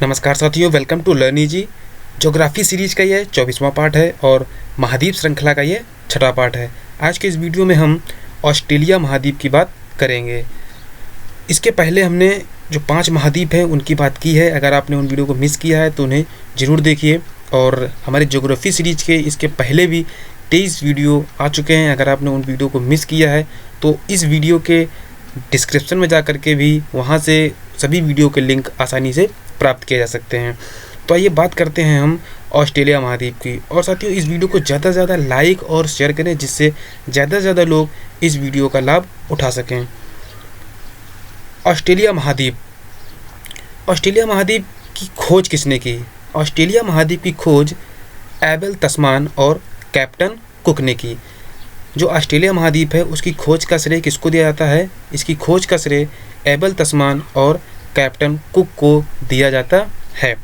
नमस्कार साथियों, welcome to learn easy. Geography series का ये 24वां पार्ट है और महाद्वीप श्रृंखला का ये 6वां पार्ट है। आज के इस वीडियो में हम ऑस्ट्रेलिया महाद्वीप की बात करेंगे। इसके पहले हमने जो 5 महाद्वीप हैं उनकी बात की है। अगर आपने उन वीडियो को मिस किया है तो उन्हें ज़रूर देखिए। और हमारे ज्योग्राफी सीरीज के इसके पहले भी 23 वीडियो आ चुके हैं। अगर आपने उन वीडियो को मिस किया है तो इस वीडियो के डिस्क्रिप्शन में जा कर के भी वहाँ से सभी वीडियो के लिंक आसानी से प्राप्त किए जा सकते हैं। तो आइए बात करते हैं हम ऑस्ट्रेलिया महाद्वीप की। और साथियों, इस वीडियो को ज़्यादा से ज़्यादा लाइक और शेयर करें जिससे ज़्यादा से ज़्यादा लोग इस वीडियो का लाभ उठा सकें। ऑस्ट्रेलिया महाद्वीप की खोज किसने की? ऑस्ट्रेलिया महाद्वीप की खोज एबल तस्मान और कैप्टन कुक ने की। जो ऑस्ट्रेलिया महाद्वीप है उसकी खोज का श्रेय किसको दिया जाता है? इसकी खोज का श्रेय एबल तस्मान और कैप्टन कुक को दिया जाता है।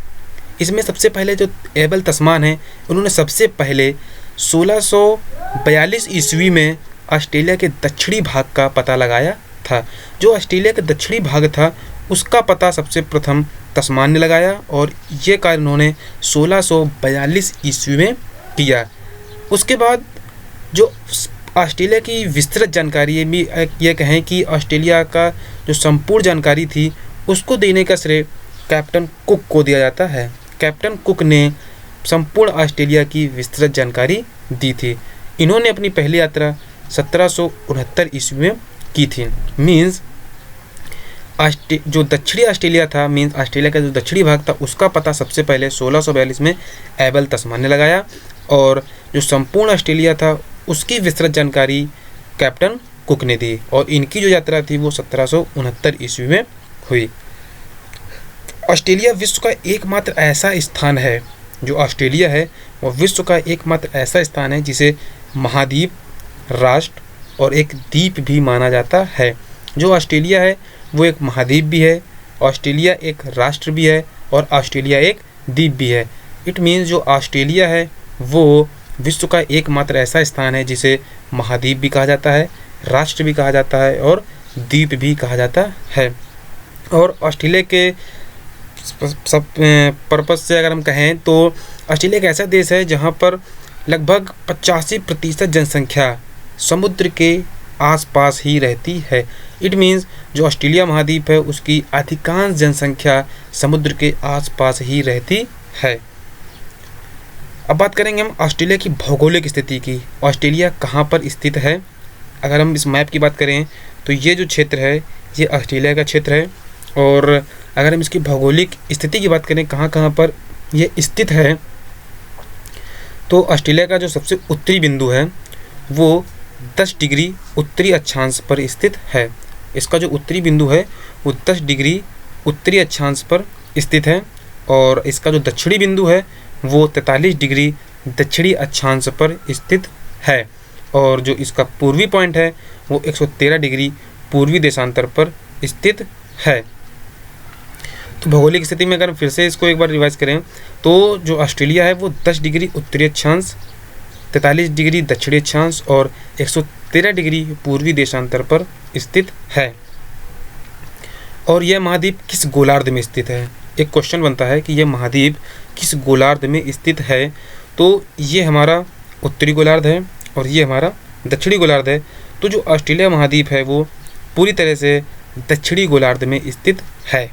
इसमें सबसे पहले जो एबल तस्मान हैं उन्होंने सबसे पहले 1642 ईस्वी में ऑस्ट्रेलिया के दक्षिणी भाग का पता लगाया था। जो ऑस्ट्रेलिया का दक्षिणी भाग था उसका पता सबसे प्रथम तस्मान ने लगाया और ये कार्य उन्होंने 1642 ईस्वी में किया। उसके बाद जो ऑस्ट्रेलिया की विस्तृत जानकारी ये कहें कि ऑस्ट्रेलिया का जो संपूर्ण जानकारी थी उसको देने का श्रेय कैप्टन कुक को दिया जाता है। कैप्टन कुक ने संपूर्ण ऑस्ट्रेलिया की विस्तृत जानकारी दी थी। इन्होंने अपनी पहली यात्रा 1769 ईस्वी में की थी। मीन्स जो दक्षिणी ऑस्ट्रेलिया था, मीन्स ऑस्ट्रेलिया का जो दक्षिणी भाग था उसका पता सबसे पहले 1642 में एबल तस्मान ने लगाया और जो संपूर्ण ऑस्ट्रेलिया था उसकी विस्तृत जानकारी कैप्टन कुक ने दी। और इनकी जो यात्रा थी वो 1769 ईस्वी में हुई। ऑस्ट्रेलिया विश्व का एकमात्र ऐसा स्थान है, जो ऑस्ट्रेलिया है वो विश्व का एकमात्र ऐसा स्थान है जिसे महाद्वीप, राष्ट्र और एक द्वीप भी माना जाता है। जो ऑस्ट्रेलिया है वो एक महाद्वीप भी है, ऑस्ट्रेलिया एक राष्ट्र भी है और ऑस्ट्रेलिया एक द्वीप भी है। इट मीन्स जो ऑस्ट्रेलिया है वो विश्व का एकमात्र ऐसा स्थान है जिसे महाद्वीप भी कहा जाता है, राष्ट्र भी कहा जाता है और द्वीप भी कहा जाता है। और ऑस्ट्रेलिया के सब पर्पस से अगर हम कहें तो ऑस्ट्रेलिया एक ऐसा देश है जहां पर लगभग 85% जनसंख्या समुद्र के आसपास ही रहती है। इट मीन्स जो ऑस्ट्रेलिया महाद्वीप है उसकी अधिकांश जनसंख्या समुद्र के आसपास ही रहती है। अब बात करेंगे हम ऑस्ट्रेलिया की भौगोलिक स्थिति की। ऑस्ट्रेलिया कहाँ पर स्थित है? अगर हम इस मैप की बात करें तो ये जो क्षेत्र है ये ऑस्ट्रेलिया का क्षेत्र है। और अगर हम इसकी भौगोलिक स्थिति की बात करें कहाँ कहाँ पर ये स्थित है, तो ऑस्ट्रेलिया का जो सबसे उत्तरी बिंदु है वो 10 डिग्री उत्तरी अक्षांश पर स्थित है। इसका जो उत्तरी बिंदु है वो 10 डिग्री उत्तरी अक्षांश पर स्थित है। और इसका जो दक्षिणी बिंदु है वो 43 डिग्री दक्षिणी अक्षांश पर स्थित है। और जो इसका पूर्वी पॉइंट है वो 113 डिग्री पूर्वी देशांतर पर स्थित है। तो भौगोलिक स्थिति में अगर फिर से इसको एक बार रिवाइज करें तो जो ऑस्ट्रेलिया है वो 10 डिग्री उत्तरी अक्षांश, 43 डिग्री दक्षिणी अक्षांश और 113 डिग्री पूर्वी देशांतर पर स्थित है। और यह महाद्वीप किस गोलार्ध में स्थित है? एक क्वेश्चन बनता है कि यह महाद्वीप किस गोलार्ध में स्थित है। तो ये हमारा उत्तरी गोलार्ध है और ये हमारा दक्षिणी गोलार्ध है। तो जो ऑस्ट्रेलिया महाद्वीप है वो पूरी तरह से दक्षिणी गोलार्ध में स्थित है।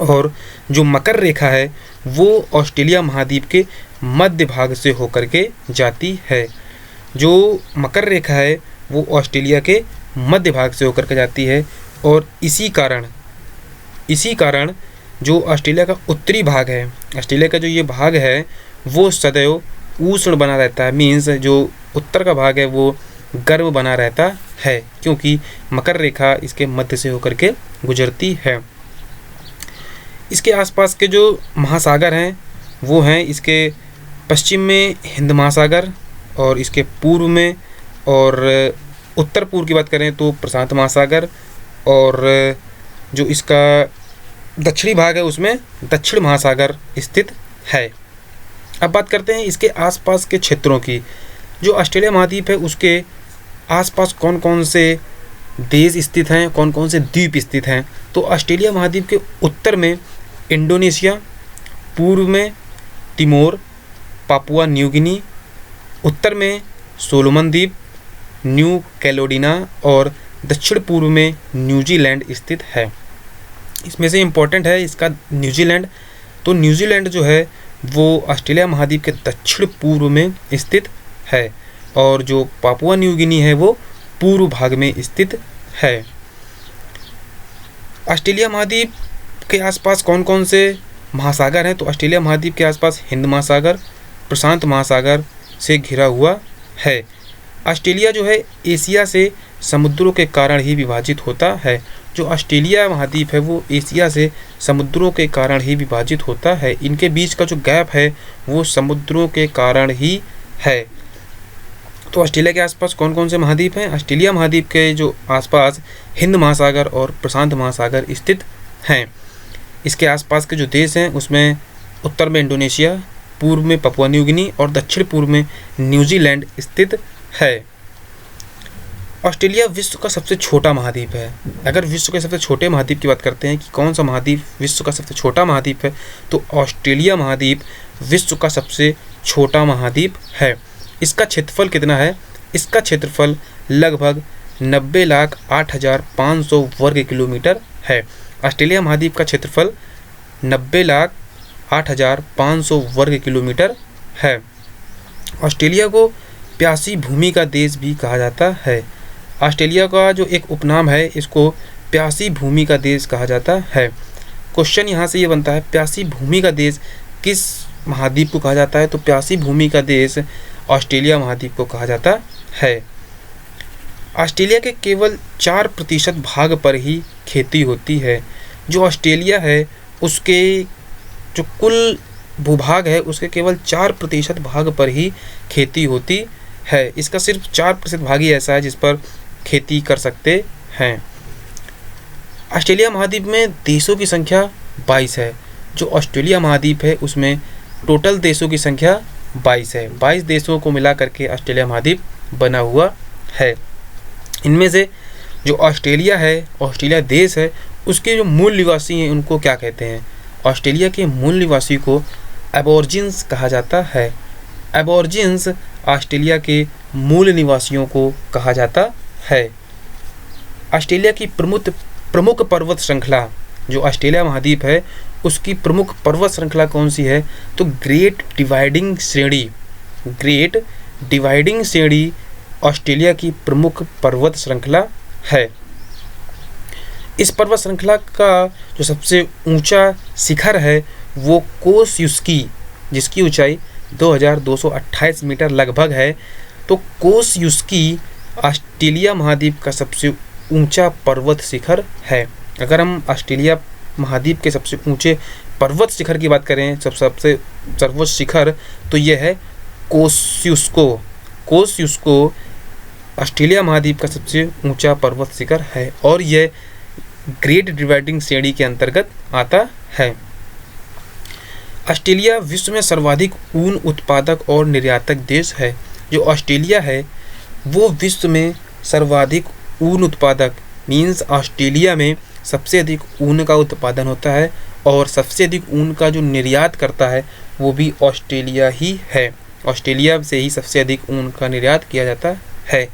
और जो मकर रेखा है वो ऑस्ट्रेलिया महाद्वीप के मध्य भाग से होकर के जाती है। जो मकर रेखा है वो ऑस्ट्रेलिया के मध्य भाग से होकर के जाती है। और इसी कारण जो ऑस्ट्रेलिया का उत्तरी भाग है, ऑस्ट्रेलिया का जो ये भाग है वो सदैव उष्ण बना रहता है। मीन्स जो उत्तर का भाग है वो गर्म बना रहता है क्योंकि मकर रेखा इसके मध्य से होकर के गुजरती है। इसके आसपास के जो महासागर हैं वो हैं इसके पश्चिम में हिंद महासागर और इसके पूर्व में और उत्तर पूर्व की बात करें तो प्रशांत महासागर और जो इसका दक्षिणी भाग है उसमें दक्षिण महासागर स्थित है। अब बात करते हैं इसके आसपास के क्षेत्रों की। जो ऑस्ट्रेलिया महाद्वीप है उसके आसपास कौन कौन से देश स्थित हैं, कौन कौन से द्वीप स्थित हैं। तो ऑस्ट्रेलिया महाद्वीप के उत्तर में इंडोनेशिया, पूर्व में तिमोर, पापुआ न्यू गिनी, उत्तर में सोलोमन द्वीप, न्यू कैलेडोनिया और दक्षिण पूर्व में न्यूजीलैंड स्थित है। इसमें से इम्पोर्टेंट है इसका न्यूजीलैंड। तो न्यूजीलैंड जो है वो ऑस्ट्रेलिया महाद्वीप के दक्षिण पूर्व में स्थित है और जो पापुआ न्यू गिनी है वो पूर्व भाग में स्थित है। ऑस्ट्रेलिया महाद्वीप के आसपास कौन कौन से महासागर हैं? तो ऑस्ट्रेलिया महाद्वीप के आसपास हिंद महासागर, प्रशांत महासागर से घिरा हुआ है। ऑस्ट्रेलिया जो है एशिया से समुद्रों के कारण ही विभाजित होता है। जो ऑस्ट्रेलिया महाद्वीप है वो एशिया से समुद्रों के कारण ही विभाजित होता है। इनके बीच का जो गैप है वो समुद्रों के कारण ही है। तो ऑस्ट्रेलिया के आसपास कौन कौन से महाद्वीप हैं? ऑस्ट्रेलिया महाद्वीप के जो आसपास हिंद महासागर और प्रशांत महासागर स्थित हैं। इसके आसपास के जो देश हैं उसमें उत्तर में इंडोनेशिया, पूर्व में पापुआ न्यू गिनी और दक्षिण पूर्व में न्यूजीलैंड स्थित है। ऑस्ट्रेलिया विश्व का सबसे छोटा महाद्वीप है। अगर विश्व के सबसे छोटे महाद्वीप की बात करते हैं कि कौन सा महाद्वीप विश्व का सबसे छोटा महाद्वीप है, तो ऑस्ट्रेलिया महाद्वीप विश्व का सबसे छोटा महाद्वीप है। इसका क्षेत्रफल कितना है? इसका क्षेत्रफल लगभग 90,08,500 वर्ग किलोमीटर है। ऑस्ट्रेलिया महाद्वीप का क्षेत्रफल 90,08,500 वर्ग किलोमीटर है। ऑस्ट्रेलिया को प्यासी भूमि का देश भी कहा जाता है। ऑस्ट्रेलिया का जो एक उपनाम है इसको प्यासी भूमि का देश कहा जाता है। क्वेश्चन यहाँ से ये बनता है, प्यासी भूमि का देश किस महाद्वीप को कहा जाता है? तो प्यासी भूमि का देश ऑस्ट्रेलिया महाद्वीप को कहा जाता है। ऑस्ट्रेलिया के केवल 4% भाग पर ही खेती होती है। जो ऑस्ट्रेलिया है उसके जो कुल भूभाग है उसके केवल 4% भाग पर ही खेती होती है। इसका सिर्फ 4% भाग ही ऐसा है जिस पर खेती कर सकते हैं। ऑस्ट्रेलिया महाद्वीप में देशों की संख्या 22 है। जो ऑस्ट्रेलिया महाद्वीप है उसमें टोटल देशों की संख्या 22 है। 22 देशों को मिला करके ऑस्ट्रेलिया महाद्वीप बना हुआ है। इनमें से जो ऑस्ट्रेलिया है, ऑस्ट्रेलिया देश है, उसके जो मूल निवासी हैं उनको क्या कहते हैं? ऑस्ट्रेलिया के मूल निवासी को एबॉर्जिन्स कहा जाता है। एबॉर्जिन्स ऑस्ट्रेलिया के मूल निवासियों को कहा जाता है। ऑस्ट्रेलिया की प्रमुख पर्वत श्रृंखला, जो ऑस्ट्रेलिया महाद्वीप है उसकी प्रमुख पर्वत श्रृंखला कौन सी है? तो ग्रेट डिवाइडिंग श्रेणी। ग्रेट डिवाइडिंग श्रेणी ऑस्ट्रेलिया की प्रमुख पर्वत श्रृंखला है। इस पर्वत श्रृंखला का जो सबसे ऊंचा शिखर है वो कोसयुस्की, जिसकी ऊंचाई 2228 मीटर लगभग है। तो कोसयुस्की ऑस्ट्रेलिया महाद्वीप का सबसे ऊंचा पर्वत शिखर है। अगर हम ऑस्ट्रेलिया महाद्वीप के सबसे ऊंचे पर्वत शिखर की बात करें, सबसे सर्वोच्च शिखर, तो यह है कोसयुस्को। कोसयुस्को ऑस्ट्रेलिया महाद्वीप का सबसे ऊंचा पर्वत शिखर है और यह ग्रेट डिवाइडिंग श्रेणी के अंतर्गत आता है। ऑस्ट्रेलिया विश्व में सर्वाधिक ऊन उत्पादक और निर्यातक देश है। जो ऑस्ट्रेलिया है वो विश्व में सर्वाधिक ऊन उत्पादक मीन्स ऑस्ट्रेलिया में सबसे अधिक ऊन का उत्पादन होता है और सबसे अधिक ऊन का जो निर्यात करता है वो भी ऑस्ट्रेलिया ही है। ऑस्ट्रेलिया से ही सबसे अधिक ऊन का निर्यात किया जाता है।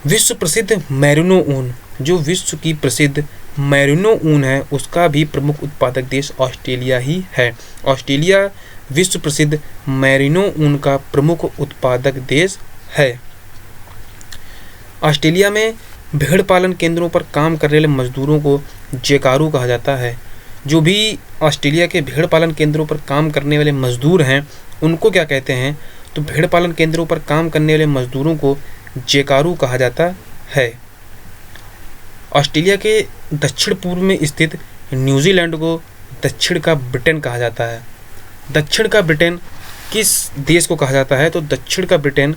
विश्व प्रसिद्ध मैरिनो ऊन, जो विश्व की प्रसिद्ध मैरिनो ऊन है उसका भी प्रमुख उत्पादक देश ऑस्ट्रेलिया ही है। ऑस्ट्रेलिया विश्व प्रसिद्ध मैरिनो ऊन का प्रमुख उत्पादक देश है। ऑस्ट्रेलिया में भेड़ पालन केंद्रों पर काम करने वाले मजदूरों को जेकारू कहा जाता है। जो भी ऑस्ट्रेलिया के भेड़ पालन केंद्रों पर काम करने वाले मजदूर हैं उनको क्या कहते हैं? तो भेड़ पालन केंद्रों पर काम करने वाले मजदूरों को जेकारू कहा जाता है। ऑस्ट्रेलिया के दक्षिण पूर्व में स्थित न्यूजीलैंड को दक्षिण का ब्रिटेन कहा जाता है। दक्षिण का ब्रिटेन किस देश को कहा जाता है? तो दक्षिण का ब्रिटेन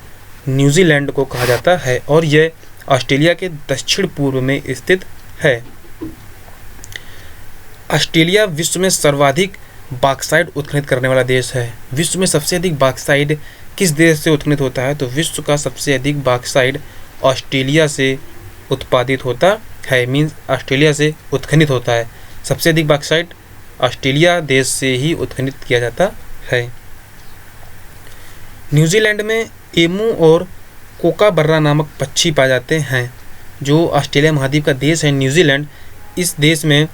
न्यूजीलैंड को कहा जाता है और यह ऑस्ट्रेलिया के दक्षिण पूर्व में स्थित है। ऑस्ट्रेलिया विश्व में सर्वाधिक बॉक्साइट उत्खनन करने वाला देश है। विश्व में सबसे अधिक बॉक्साइट किस देश से उत्खनित होता है? तो विश्व का सबसे अधिक बॉक्साइट ऑस्ट्रेलिया से उत्पादित होता है, मीन्स ऑस्ट्रेलिया से उत्खनित होता है। सबसे अधिक बॉक्साइट ऑस्ट्रेलिया देश से ही उत्खनन किया जाता है। न्यूजीलैंड में एमू और कोकाबर्रा नामक पक्षी पाए जाते हैं। जो ऑस्ट्रेलिया महाद्वीप का देश है न्यूजीलैंड, इस देश में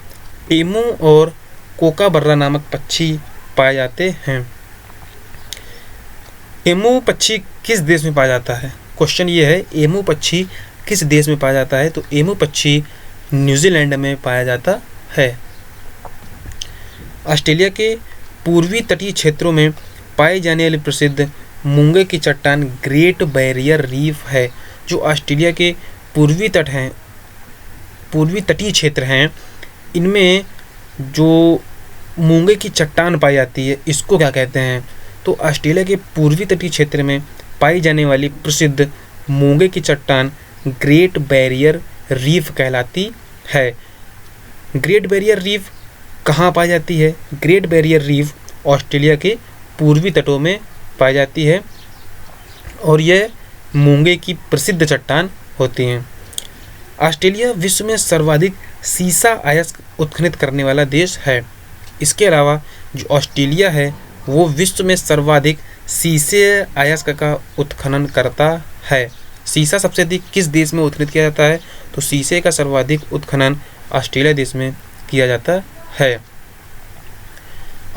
एमू और कोकाबर्रा नामक पक्षी पाए जाते हैं। एमू पक्षी किस देश में पाया जाता है? क्वेश्चन ये है, एमू पक्षी किस देश में पाया जाता है? तो एमू पक्षी न्यूजीलैंड में पाया जाता है। ऑस्ट्रेलिया के पूर्वी तटीय क्षेत्रों में पाई जाने वाली प्रसिद्ध मूंगे की चट्टान ग्रेट बैरियर रीफ है। जो ऑस्ट्रेलिया के पूर्वी तटीय क्षेत्र हैं, इनमें जो मूंगे की चट्टान पाई जाती है, इसको क्या कहते हैं? तो ऑस्ट्रेलिया के पूर्वी तटीय क्षेत्र में पाई जाने वाली प्रसिद्ध मूंगे की चट्टान ग्रेट बैरियर रीफ कहलाती है। ग्रेट बैरियर रीफ कहाँ पाई जाती है? ग्रेट बैरियर रीफ ऑस्ट्रेलिया के पूर्वी तटों में पाई जाती है और यह मूंगे की प्रसिद्ध चट्टान होती हैं। ऑस्ट्रेलिया विश्व में सर्वाधिक सीसा अयस्क उत्खनित करने वाला देश है। इसके अलावा जो ऑस्ट्रेलिया है वो विश्व में सर्वाधिक सीसे अयस्क का उत्खनन करता है। सीसा सबसे अधिक किस देश में उत्खनित किया जाता है? तो सीसे का सर्वाधिक उत्खनन ऑस्ट्रेलिया देश में किया जाता है।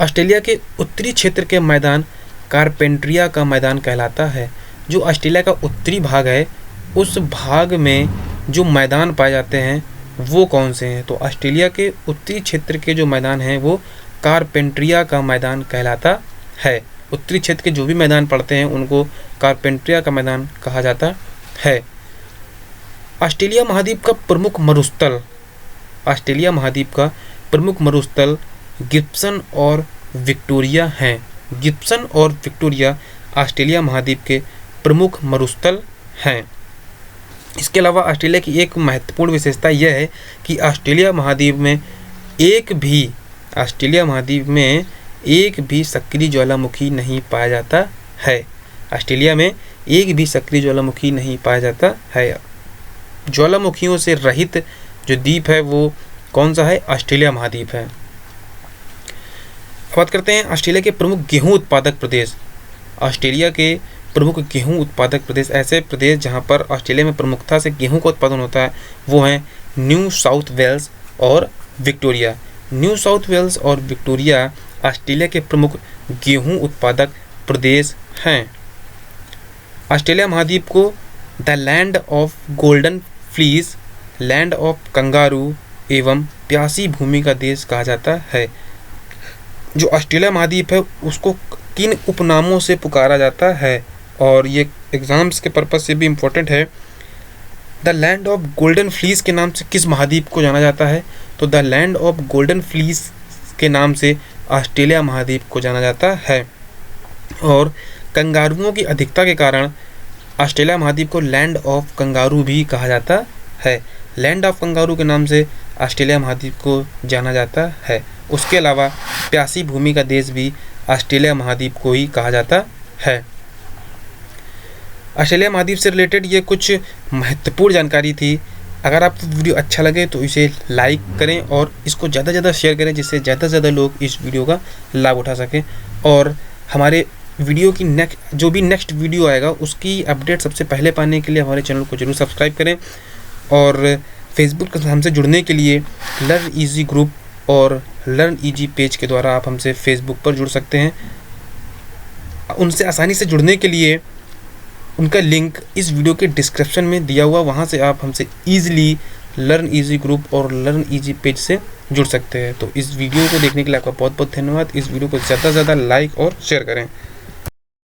ऑस्ट्रेलिया के उत्तरी क्षेत्र के मैदान कारपेंट्रिया का मैदान कहलाता है। जो ऑस्ट्रेलिया का उत्तरी भाग है, उस भाग में जो मैदान पाए जाते हैं वो कौन से हैं? तो ऑस्ट्रेलिया के उत्तरी क्षेत्र के जो मैदान हैं वो कारपेंट्रिया का मैदान कहलाता है। उत्तरी क्षेत्र के जो भी मैदान पड़ते हैं उनको कारपेंट्रिया का मैदान कहा जाता है। ऑस्ट्रेलिया महाद्वीप का प्रमुख मरुस्थल गिब्सन और विक्टोरिया हैं। गिब्सन और विक्टोरिया ऑस्ट्रेलिया महाद्वीप के प्रमुख मरुस्थल हैं। इसके अलावा ऑस्ट्रेलिया की एक महत्वपूर्ण विशेषता यह है कि ऑस्ट्रेलिया महाद्वीप में एक भी सक्रिय ज्वालामुखी नहीं पाया जाता है। ऑस्ट्रेलिया में एक भी सक्रिय ज्वालामुखी नहीं पाया जाता है। ज्वालामुखियों से रहित जो द्वीप है वो कौन सा है? ऑस्ट्रेलिया महाद्वीप है। बात करते हैं ऑस्ट्रेलिया के प्रमुख गेहूं उत्पादक प्रदेश। ऑस्ट्रेलिया के प्रमुख गेहूं उत्पादक प्रदेश, ऐसे प्रदेश जहां पर ऑस्ट्रेलिया में प्रमुखता से गेहूं का उत्पादन होता है, वो हैं न्यू साउथ वेल्स और विक्टोरिया। न्यू साउथ वेल्स और विक्टोरिया ऑस्ट्रेलिया के प्रमुख गेहूं उत्पादक प्रदेश हैं। ऑस्ट्रेलिया महाद्वीप को the land of golden fleece, land of kangaroo एवं प्यासी भूमि का देश कहा जाता है। जो ऑस्ट्रेलिया महाद्वीप है उसको किन उपनामों से पुकारा जाता है? और ये एग्जाम्स के पर्पज से भी इम्पोर्टेंट है। The land of golden fleece के नाम से किस महाद्वीप को जाना जाता है? तो the land of golden fleece के नाम से ऑस्ट्रेलिया महाद्वीप को जाना जाता है। और कंगारुओं की अधिकता के कारण ऑस्ट्रेलिया महाद्वीप को लैंड ऑफ कंगारू भी कहा जाता है। लैंड ऑफ कंगारू के नाम से ऑस्ट्रेलिया महाद्वीप को जाना जाता है। उसके अलावा प्यासी भूमि का देश भी ऑस्ट्रेलिया महाद्वीप को ही कहा जाता है। ऑस्ट्रेलिया महाद्वीप से रिलेटेड ये कुछ महत्वपूर्ण जानकारी थी। अगर आपको वीडियो अच्छा लगे तो इसे लाइक करें और इसको ज़्यादा से ज़्यादा शेयर करें, जिससे ज़्यादा से ज़्यादा लोग इस वीडियो का लाभ उठा सकें। और हमारे वीडियो की नेक्स्ट वीडियो आएगा उसकी अपडेट सबसे पहले पाने के लिए हमारे चैनल को जरूर सब्सक्राइब करें। और फेसबुक हमसे जुड़ने के लिए लर्न ईजी ग्रुप और लर्न ईजी पेज के द्वारा आप हमसे फेसबुक पर जुड़ सकते हैं। उनसे आसानी से जुड़ने के लिए उनका लिंक इस वीडियो के डिस्क्रिप्शन में दिया हुआ, वहाँ से आप हमसे ईजिली लर्न ईजी ग्रुप और लर्न ईजी पेज से जुड़ सकते हैं। तो इस वीडियो को देखने के लिए आपका बहुत बहुत धन्यवाद। इस वीडियो को ज़्यादा से ज़्यादा लाइक और शेयर करें।